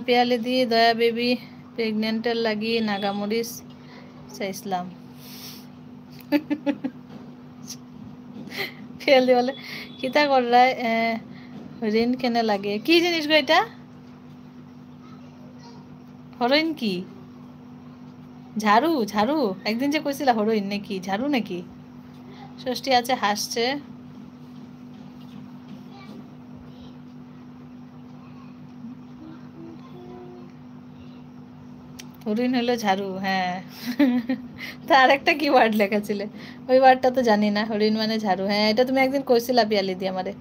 পিয়ালি দি দয়া বেবি প্রেগনেন্টের লাগি নাগামরিচ চাইছিলাম। পিয়ালি বলে কিতা কররায় ঋণ কেনে লাগে কি জিনিস গো এটা হরইন কি ঝাড়ু ঝাড়ু একদিন যে কইছিলা হরইন নাকি ঝাড়ু নাকি ষষ্ঠী আছে হাসছে হরিণ হলো ঝাড়ু হ্যাঁ তার একটা কি ওয়ার্ড লেখা ছিল ওই ওয়ার্ডটা তো জানি না হরিণ মানে ঝাড়ু হ্যাঁ এটা তুমি একদিন কইছিলা পিয়ালি দি আমারে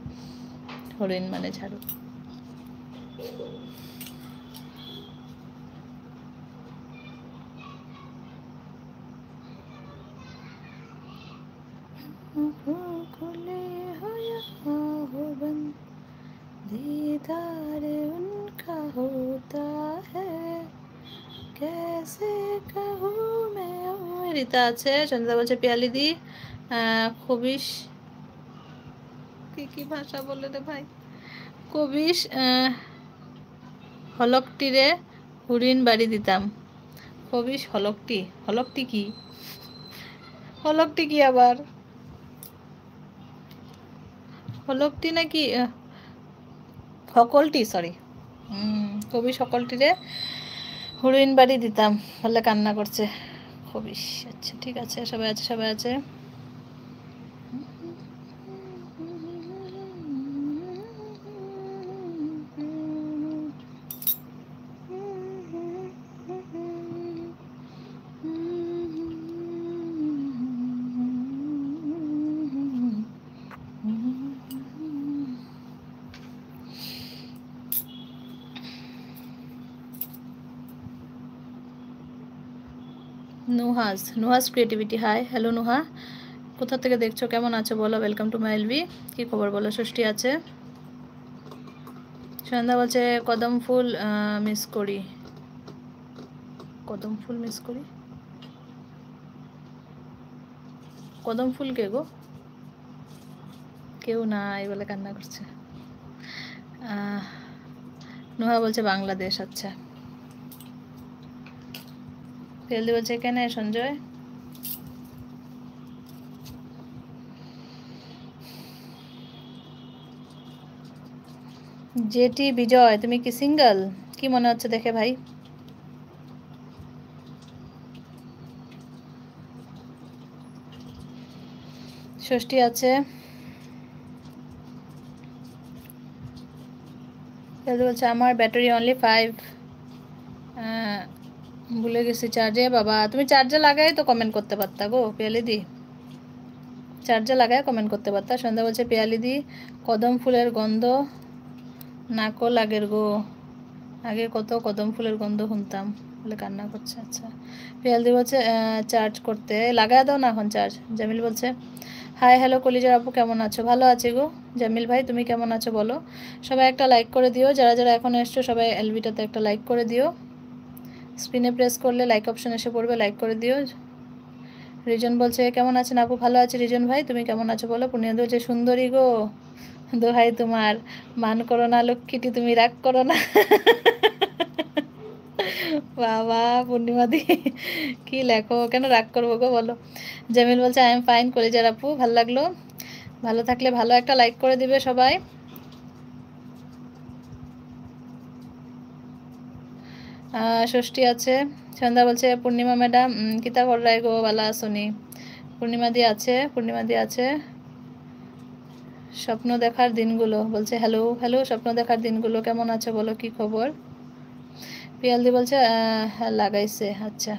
হরিণ মানে ঝাড়ু दीदार उनका होता है कैसे कहूँ मैं रीता আছে চন্দ্রা বলছে পিয়ালি দি খবিস কি ভাষা বলে রে ভাই কবিস হলকটিরে হরিণ বাড়ি দিতাম কবিস হলকটি হলকটি কি হলকটি কি আবার হলকটি নাকি সকলটি সরি কবি সকলটিরে হরিণ বাড়ি দিতাম বলে কান্না করছে কবিস আচ্ছা ঠিক আছে সবাই আছে সবাই আছে Nuhash creativity hi hello Nuha কোথা থেকে দেখছো কেমন আছো বলো ওয়েলকাম টু মাই এলভি কি খবর বলো ষষ্ঠী আছে সন্ধ্যা বলছে কদম ফুল মিস করি কদম ফুল মিস করি কদম ফুল কে গো কেউ নাই বলে কান্না করছে নুহা বলছে বাংলাদেশ আচ্ছা ফেলদি বলছে কেন সঞ্জয় জেটি বিজয় তুমি কি সিঙ্গেল কি মনে হচ্ছে দেখে ভাই ষষ্ঠী আছে ফেলদি বলছে আমার ব্যাটারি অনলি 5 ভুলে গেছি চার্জে বাবা তুমি চার্জে লাগাই তো কমেন্ট করতে পারতা গো পিয়ালি দি চার্জে লাগায় কমেন্ট করতে পারতা সন্ধ্যা বলছে পিয়ালি দি কদম ফুলের গন্ধ নাকো লাগের গো আগে কত কদম ফুলের গন্ধ শুনতাম বলে কান্না করছে আচ্ছা পিয়ালি দি বলছে চার্জ করতে লাগায় দাও না এখন চার্জ জামিল বলছে হাই হ্যালো কলিজার আপু কেমন আছো ভালো আছি গো জামিল ভাই তুমি কেমন আছো বলো সবাই একটা লাইক করে দিও যারা যারা এখন এসছো সবাই এলবিটাতে একটা লাইক করে দিও স্ক্রিনে প্রেস করলে লাইক অপশন এসে পড়বে লাইক করে দিও রিজন বলছে কেমন আছেন আপু ভালো আছি রিজন ভাই তুমি কেমন আছো বলো পূর্ণিমা বলছে সুন্দরী গো দোহাই তোমার মান করো না লক্ষ্মীটি তুমি রাগ করো না বাবা পূর্ণিমা দি কি লেখো কেন রাগ করবো গো বলো জামিল বলছে আই এম ফাইন কলিজার আপু ভালো লাগলো ভালো থাকলে ভালো একটা লাইক করে দিবে সবাই ষষ্ঠী আছে সন্ধ্যা বলছে পূর্ণিমা ম্যাডাম কিতা কর রায় গো বালা আসনি পূর্ণিমা দি আছে স্বপ্ন দেখার দিনগুলো বলছে হ্যালো হ্যালো স্বপ্ন দেখার দিনগুলো কেমন আছে বলো কি খবর পিয়ালদি বলছে লাগাইছে আচ্ছা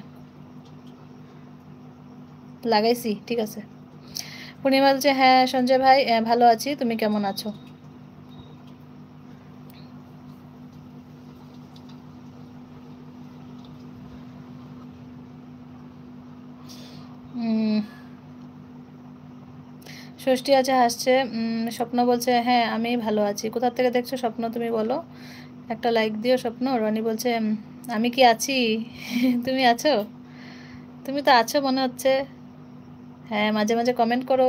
লাগাইছি ঠিক আছে পূর্ণিমা বলছে হ্যাঁ সঞ্জয় ভাই ভালো আছি তুমি কেমন আছো ষষ্ঠী আছে হাসছে স্বপ্ন বলছে হ্যাঁ আমি ভালো আছি কোথা থেকে দেখছো স্বপ্ন তুমি বলো একটা লাইক দিও স্বপ্ন রনি বলছে আমি কি আছি তুমি আছো তুমি তো আছো মনে হচ্ছে হ্যাঁ মাঝে মাঝে কমেন্ট করো